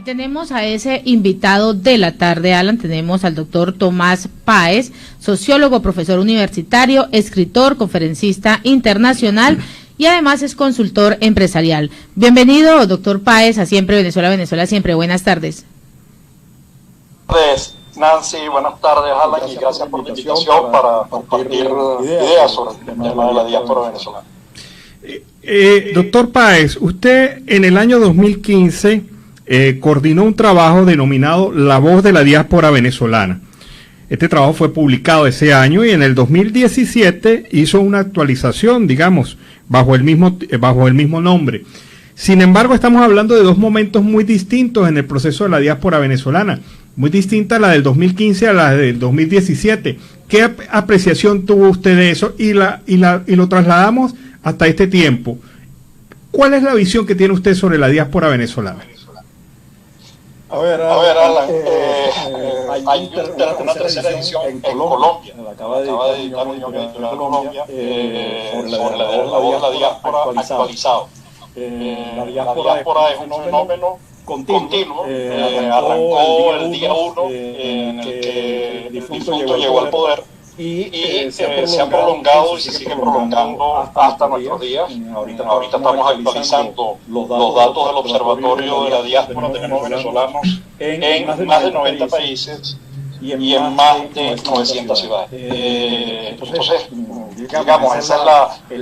Y tenemos a ese invitado de la tarde, Alan, tenemos al doctor Tomás Páez, sociólogo, profesor universitario, escritor, conferencista internacional y además es consultor empresarial. Bienvenido, doctor Páez, a Siempre Venezuela, Venezuela Siempre. Buenas tardes. Buenas tardes, Nancy. Buenas tardes, Alan, y gracias por la invitación para compartir ideas sobre el tema de la diáspora venezolana. Doctor Páez, usted en el año 2015 coordinó un trabajo denominado La Voz de la Diáspora Venezolana. Este trabajo fue publicado ese año y en el 2017 hizo una actualización, digamos, bajo el mismo nombre. Sin embargo, estamos hablando de dos momentos muy distintos en el proceso de la diáspora venezolana, muy distinta la del 2015 a la del 2017. ¿Qué apreciación tuvo usted de eso? Y lo trasladamos hasta este tiempo. ¿Cuál es la visión que tiene usted sobre la diáspora venezolana? A ver, Alan, hay una tercera edición en Colombia, acaba de editar Unión Editorial de Colombia, sobre la voz de la diáspora actualizado. La diáspora es un fenómeno continuo, arrancó el día 1 en el que el difunto llegó al poder y se ha prolongado y se sigue prolongando hasta nuestros días. Ahorita estamos actualizando los datos del Observatorio de la Diáspora. Tenemos venezolanos en más de 90 países y en más de 900 ciudades. Entonces, digamos, esa es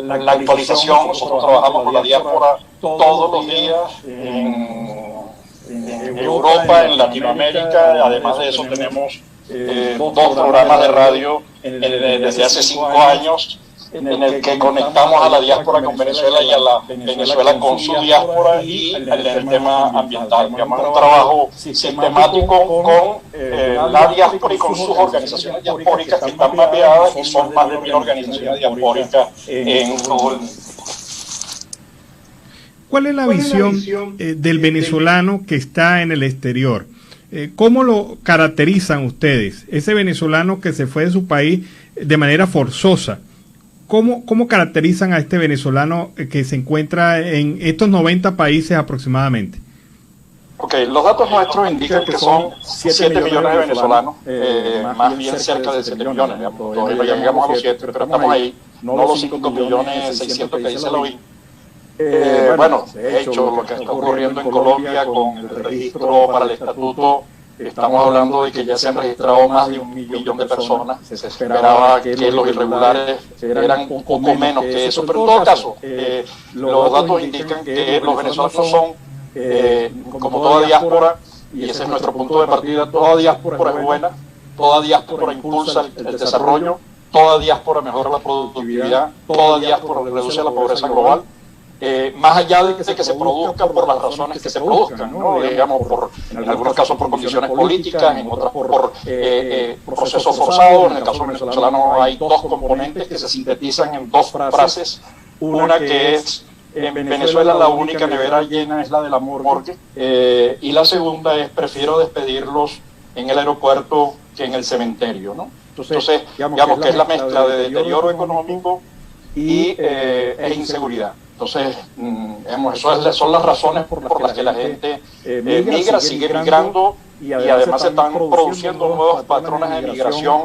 la actualización. Nosotros trabajamos con la diáspora todos los días en Europa, en Latinoamérica. Además de eso tenemos dos programas de radio desde hace 5 años en el que conectamos a la diáspora con Venezuela y a la Venezuela con su diáspora y el tema ambiental. Digamos, un trabajo sistemático con la diáspora y con sus organizaciones diaspóricas que están mapeadas y son más de 1000 organizaciones diaspóricas en todo el mundo. ¿Cuál es la visión del venezolano que está en el exterior? ¿Cómo lo caracterizan ustedes? Ese venezolano que se fue de su país de manera forzosa, ¿cómo caracterizan a este venezolano que se encuentra en estos 90 países aproximadamente? Ok, los datos nuestros indican que son 7 millones de venezolanos, más bien cerca de 7 millones, todavía llegamos a los 7, pero estamos ahí, no los 5 millones 600 que dice la OIT. Bueno, de hecho, lo que está ocurriendo en Colombia con el registro para el estatuto, estamos hablando de que ya se han registrado más de 1 millón de personas. Se esperaba que los irregulares eran un poco menos que eso, pero en todo caso, los datos indican que los venezolanos son, como toda diáspora, y ese es nuestro punto de partida, toda diáspora es buena, toda diáspora impulsa el desarrollo, toda diáspora mejora la productividad, toda diáspora reduce la pobreza global. Más allá de que se produzcan por las razones que se produzcan, ¿no? Digamos, en algunos casos por condiciones políticas, en otras por procesos forzados. En el caso venezolano hay dos componentes que se sintetizan en dos frases. Una que es, en Venezuela la única nevera llena es la de la morgue, y la segunda es, prefiero despedirlos en el aeropuerto que en el cementerio, ¿no? Entonces, digamos que es la mezcla de deterioro económico e inseguridad. Entonces, esas son las razones por las que la gente migra, sigue migrando y además se están produciendo nuevos patrones de migración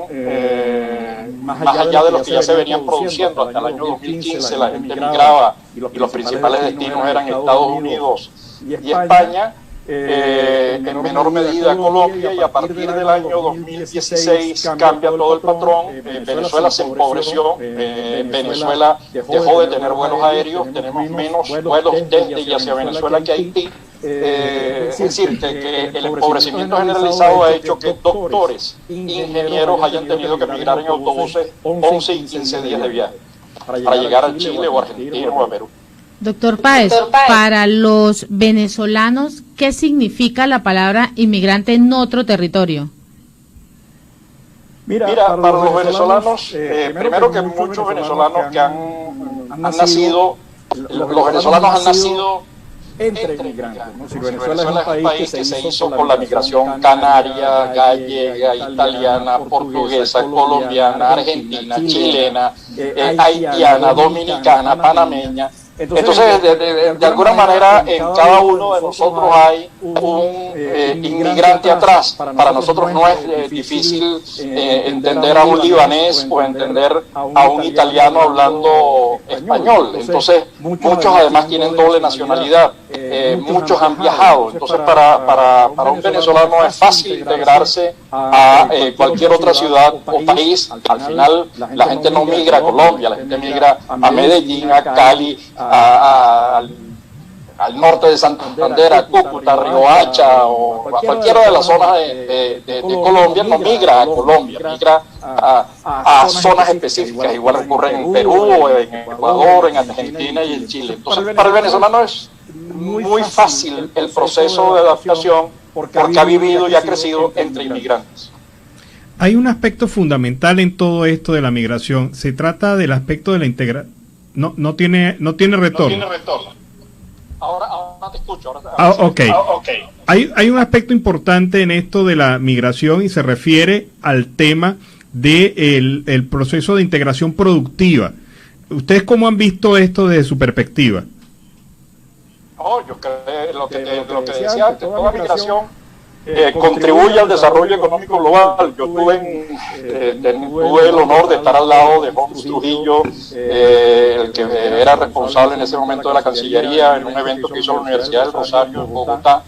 más allá de los que ya se venían produciendo. Hasta el año 2015 la gente migraba y los principales destinos eran Estados Unidos y España, en menor medida Colombia, y a partir del año 2016 cambia todo el patrón. Venezuela se empobreció, Venezuela dejó de tener vuelos aéreos, tenemos menos vuelos desde y hacia Venezuela que Haití. Es decir, que el empobrecimiento generalizado ha hecho que doctores, ingenieros hayan tenido que migrar en autobuses 11 y 15 días de viaje para llegar a Chile o a Argentina o a Perú. Doctor Páez, para los venezolanos, ¿qué significa la palabra inmigrante en otro territorio? Mira, para los venezolanos, primero que muchos venezolanos que han nacido, los venezolanos han nacido entre migrantes, ¿no? Si Venezuela es un país que se hizo con la migración canaria, gallega, italiana, portuguesa, colombiana, argentina, chilena, haitiana, dominicana, panameña. Entonces, de alguna manera, en cada uno de nosotros hay un inmigrante atrás. Para nosotros no es difícil entender a un libanés o entender a un italiano hablando español. Entonces, muchos además tienen doble nacionalidad. Muchos han viajado. Entonces, para un venezolano es fácil integrarse a cualquier otra ciudad o país. Al final, la gente no migra a Colombia, la gente migra a Medellín, a Cali, al norte de Santander, a Cúcuta, a Riohacha o a cualquiera de las zonas de Colombia. No migra a Colombia, migra a zonas específicas. Igual ocurre en Perú, en Ecuador, en Argentina y en Chile. Entonces, para el venezolano es muy fácil el proceso de adaptación porque ha vivido y ha crecido entre inmigrantes. Hay un aspecto fundamental en todo esto de la migración. Se trata del aspecto de la integración. No tiene retorno. Ahora te escucho. Okay. Hay un aspecto importante en esto de la migración y se refiere al tema de el proceso de integración productiva. ¿Ustedes cómo han visto esto desde su perspectiva? Yo creo lo que decía antes, toda migración contribuye al desarrollo económico global. Yo tuve el honor de estar al lado de Holmes Trujillo, el que era responsable en ese momento de la Cancillería, en un evento que hizo la Universidad del Rosario en Bogotá.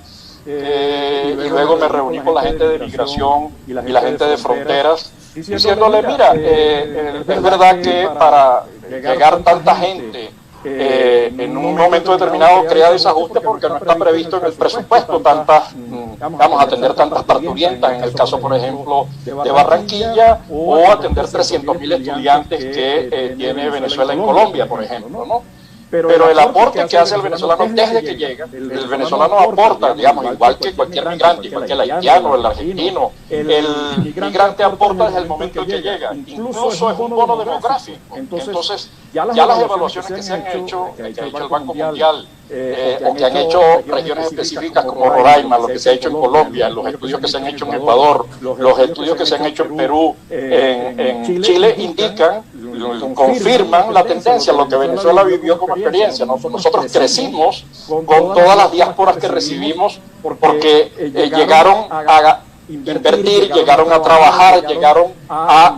Y luego me reuní con la gente de migración y la gente de fronteras, diciéndole, mira, es verdad que para llegar tanta gente en un momento determinado crea desajuste porque no está previsto en el presupuesto vamos a atender tantas parturientas, en el caso por ejemplo de Barranquilla, o atender 300.000 estudiantes que tiene Venezuela en Colombia, por ejemplo, ¿no? Pero el aporte que hace el venezolano desde que llega, el venezolano aporta, digamos, igual que cualquier migrante, igual que el haitiano, el argentino, el migrante aporta desde el momento en que llega. Incluso es un bono demográfico. Entonces, ya las evaluaciones que se han hecho, que ha hecho el Banco Mundial, o que han hecho regiones específicas como Roraima, lo que se ha hecho en Colombia, los estudios que se han hecho en Ecuador, los estudios que se han hecho en Perú, en Chile, indican, confirman la tendencia, lo que Venezuela vivió como experiencia. Nosotros crecimos con todas las diásporas que recibimos porque llegaron a invertir, llegaron a trabajar, llegaron a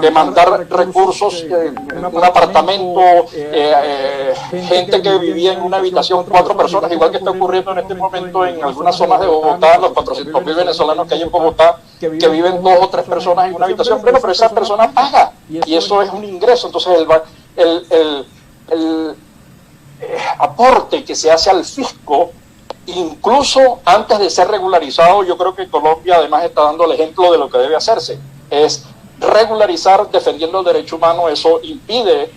demandar recursos, un apartamento, gente que vivía en una habitación, 4 personas, igual que está ocurriendo en este momento en algunas zonas de Bogotá, los 400.000 venezolanos que hay en Bogotá, que viven 2 o 3 personas en una habitación, pero esa persona paga, y eso es un ingreso. Entonces el aporte que se hace al fisco, incluso antes de ser regularizado, yo creo que Colombia además está dando el ejemplo de lo que debe hacerse, es regularizar defendiendo el derecho humano. Eso impide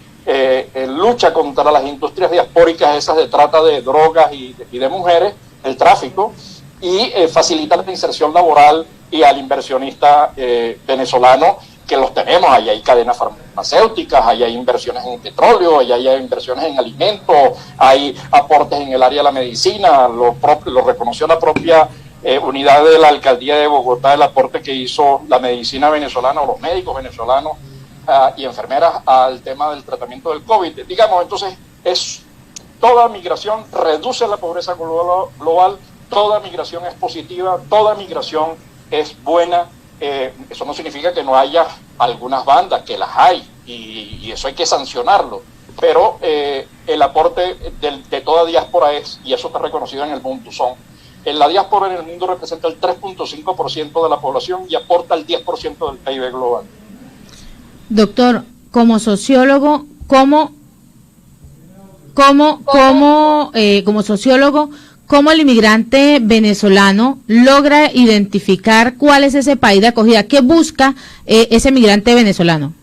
lucha contra las industrias diaspóricas, esas de trata de drogas y de mujeres, el tráfico, y facilita la inserción laboral y al inversionista venezolano, que los tenemos. Allá hay cadenas farmacéuticas, allá hay inversiones en petróleo, allá hay inversiones en alimentos, hay aportes en el área de la medicina. Lo reconoció la propia unidad de la alcaldía de Bogotá, el aporte que hizo la medicina venezolana o los médicos venezolanos y enfermeras al tema del tratamiento del COVID. Digamos, entonces, toda migración reduce la pobreza global, toda migración es positiva, toda migración es buena. Eso no significa que no haya algunas bandas, que las hay, y eso hay que sancionarlo, pero el aporte de toda diáspora y eso está reconocido en el mundo, la diáspora en el mundo representa el 3.5% de la población y aporta el 10% del PIB global. Doctor, como sociólogo, ¿cómo el inmigrante venezolano logra identificar cuál es ese país de acogida? ¿Qué busca ese migrante venezolano?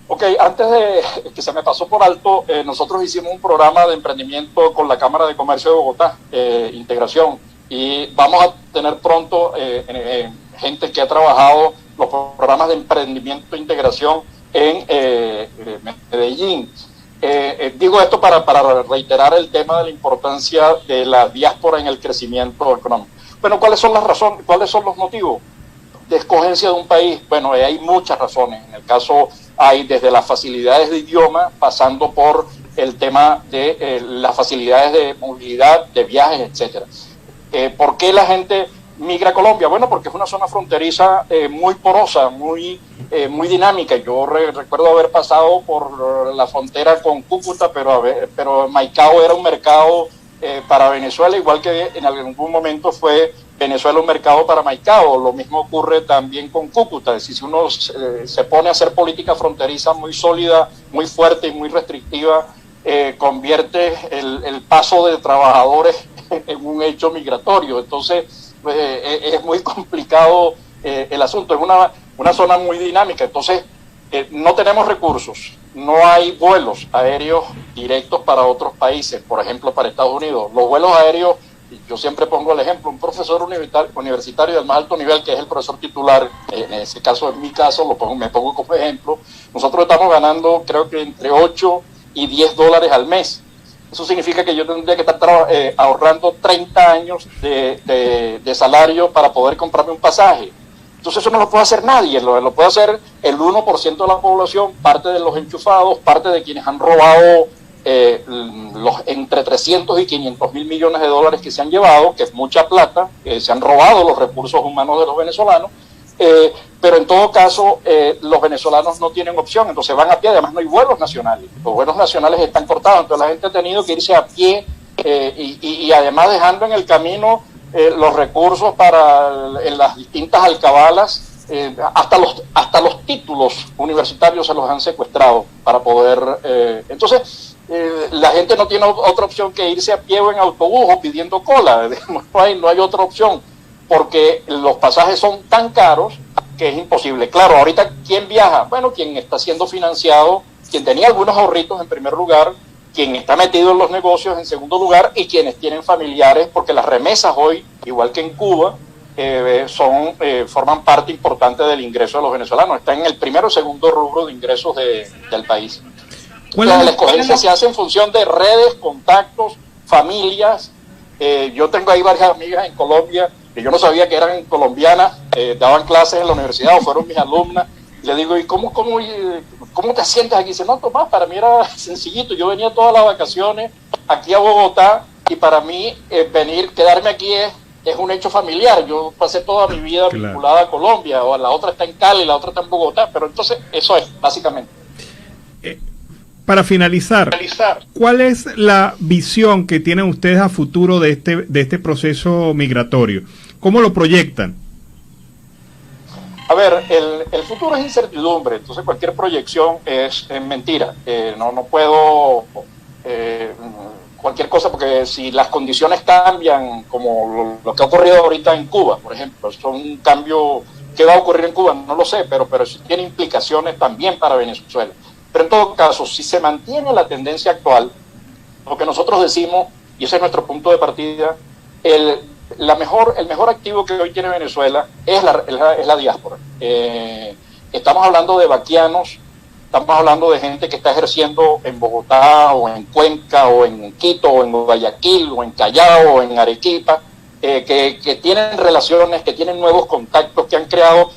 Ok, antes de que se me pasó por alto, nosotros hicimos un programa de emprendimiento con la Cámara de Comercio de Bogotá, Integración, y vamos a tener pronto gente que ha trabajado los programas de emprendimiento e integración en Medellín. Digo esto para reiterar el tema de la importancia de la diáspora en el crecimiento económico. Bueno, ¿cuáles son las razones, cuáles son los motivos de escogencia de un país? Bueno, hay muchas razones. En el caso hay desde las facilidades de idioma, pasando por el tema de las facilidades de movilidad, de viajes, etcétera. ¿Por qué la gente migra a Colombia? Bueno, porque es una zona fronteriza muy porosa, muy dinámica. Yo recuerdo haber pasado por la frontera con Cúcuta, pero Maicao era un mercado para Venezuela, igual que en algún momento fue Venezuela un mercado para Maicao. Lo mismo ocurre también con Cúcuta. Es decir, si uno se pone a hacer política fronteriza muy sólida, muy fuerte y muy restrictiva, convierte el paso de trabajadores en un hecho migratorio. Entonces es muy complicado el asunto. Es una zona muy dinámica. Entonces no tenemos recursos, no hay vuelos aéreos directos para otros países, por ejemplo para Estados Unidos. Los vuelos aéreos, yo siempre pongo el ejemplo, un profesor universitario del más alto nivel, que es el profesor titular, en ese caso, en mi caso, me pongo como ejemplo. Nosotros estamos ganando, creo que entre 8 y 10 dólares al mes. Eso significa que yo tendría que estar ahorrando 30 años de salario para poder comprarme un pasaje. Entonces eso no lo puede hacer nadie, lo puede hacer el 1% de la población, parte de los enchufados, parte de quienes han robado entre 300 y 500 mil millones de dólares que se han llevado, que es mucha plata, se han robado los recursos humanos de los venezolanos, pero en todo caso los venezolanos no tienen opción, entonces van a pie. Además no hay vuelos nacionales, los vuelos nacionales están cortados, entonces la gente ha tenido que irse a pie y además dejando en el camino los recursos en las distintas alcabalas, hasta los títulos universitarios se los han secuestrado para poder... entonces la gente no tiene otra opción que irse a pie o en autobús o pidiendo cola. No hay otra opción, porque los pasajes son tan caros que es imposible. Claro, ahorita, ¿quién viaja? Bueno, quien está siendo financiado, quien tenía algunos ahorritos en primer lugar, quien está metido en los negocios en segundo lugar, y quienes tienen familiares, porque las remesas hoy, igual que en Cuba, forman parte importante del ingreso de los venezolanos. Están en el primero o segundo rubro de ingresos del país. Entonces, la escogencia se hace en función de redes, contactos, familias. Yo tengo ahí varias amigas en Colombia que yo no sabía que eran colombianas, daban clases en la universidad o fueron mis alumnas. Le digo, ¿y cómo te sientes aquí? Dice, no, Tomás, para mí era sencillito. Yo venía todas las vacaciones aquí a Bogotá y para mí quedarme aquí es un hecho familiar. Yo pasé toda mi vida vinculada a Colombia, o la otra está en Cali, la otra está en Bogotá, pero entonces eso es, básicamente. Para finalizar, ¿cuál es la visión que tienen ustedes a futuro de este proceso migratorio? ¿Cómo lo proyectan? A ver, el futuro es incertidumbre, entonces cualquier proyección es mentira. No puedo cualquier cosa, porque si las condiciones cambian, como lo que ha ocurrido ahorita en Cuba, por ejemplo, es un cambio que va a ocurrir en Cuba, no lo sé, pero sí tiene implicaciones también para Venezuela. Pero en todo caso, si se mantiene la tendencia actual, lo que nosotros decimos, y ese es nuestro punto de partida, el mejor activo que hoy tiene Venezuela es la diáspora. Estamos hablando de vaquianos, estamos hablando de gente que está ejerciendo en Bogotá, o en Cuenca, o en Quito, o en Guayaquil, o en Callao, o en Arequipa, que tienen relaciones, que tienen nuevos contactos, que han creado...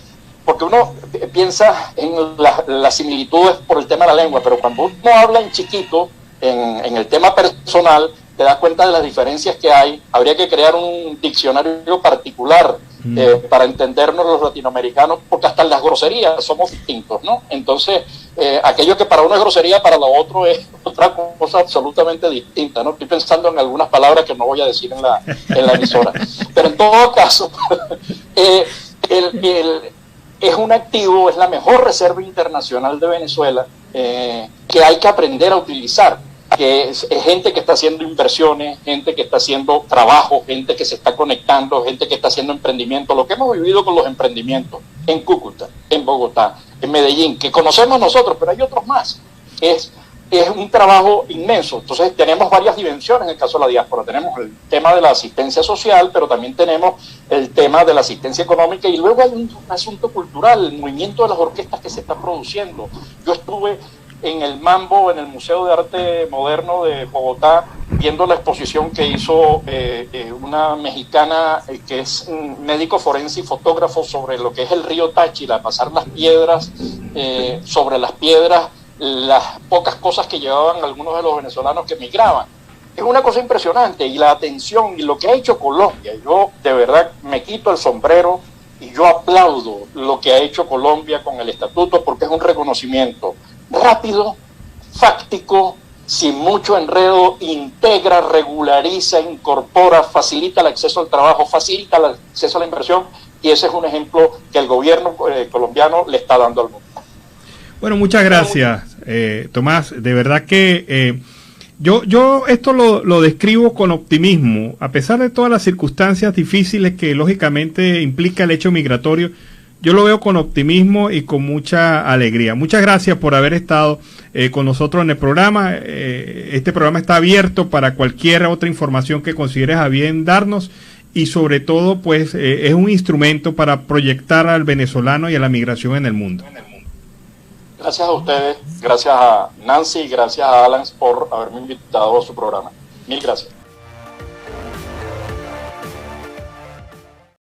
Porque uno piensa en las similitudes por el tema de la lengua, pero cuando uno habla en chiquito, en el tema personal, te das cuenta de las diferencias que hay. Habría que crear un diccionario particular para entendernos los latinoamericanos, porque hasta en las groserías somos distintos, ¿no? Entonces, aquello que para uno es grosería, para lo otro es otra cosa absolutamente distinta, ¿no? Estoy pensando en algunas palabras que no voy a decir en la emisora. Pero en todo caso, es un activo, es la mejor reserva internacional de Venezuela, que hay que aprender a utilizar, que es gente que está haciendo inversiones, gente que está haciendo trabajo, gente que se está conectando, gente que está haciendo emprendimiento. Lo que hemos vivido con los emprendimientos en Cúcuta, en Bogotá, en Medellín, que conocemos nosotros, pero hay otros más, es un trabajo inmenso. Entonces tenemos varias dimensiones en el caso de la diáspora. Tenemos el tema de la asistencia social, pero también tenemos el tema de la asistencia económica, y luego hay un asunto cultural, el movimiento de las orquestas que se está produciendo. Yo estuve en el Mambo, en el Museo de Arte Moderno de Bogotá, viendo la exposición que hizo una mexicana que es un médico forense y fotógrafo sobre lo que es el río Táchira, pasar las piedras sobre las piedras las pocas cosas que llevaban algunos de los venezolanos que migraban. Es una cosa impresionante, y la atención y lo que ha hecho Colombia, yo de verdad me quito el sombrero y yo aplaudo lo que ha hecho Colombia con el estatuto, porque es un reconocimiento rápido, fáctico, sin mucho enredo, integra, regulariza, incorpora, facilita el acceso al trabajo, facilita el acceso a la inversión, y ese es un ejemplo que el gobierno colombiano le está dando al mundo. Bueno, muchas gracias, Tomás. De verdad que yo esto lo describo con optimismo, a pesar de todas las circunstancias difíciles que lógicamente implica el hecho migratorio. Yo lo veo con optimismo y con mucha alegría. Muchas gracias por haber estado con nosotros en el programa. Este programa está abierto para cualquier otra información que consideres a bien darnos, y sobre todo pues es un instrumento para proyectar al venezolano y a la migración en el mundo. Gracias a ustedes, gracias a Nancy y gracias a Alan por haberme invitado a su programa. Mil gracias.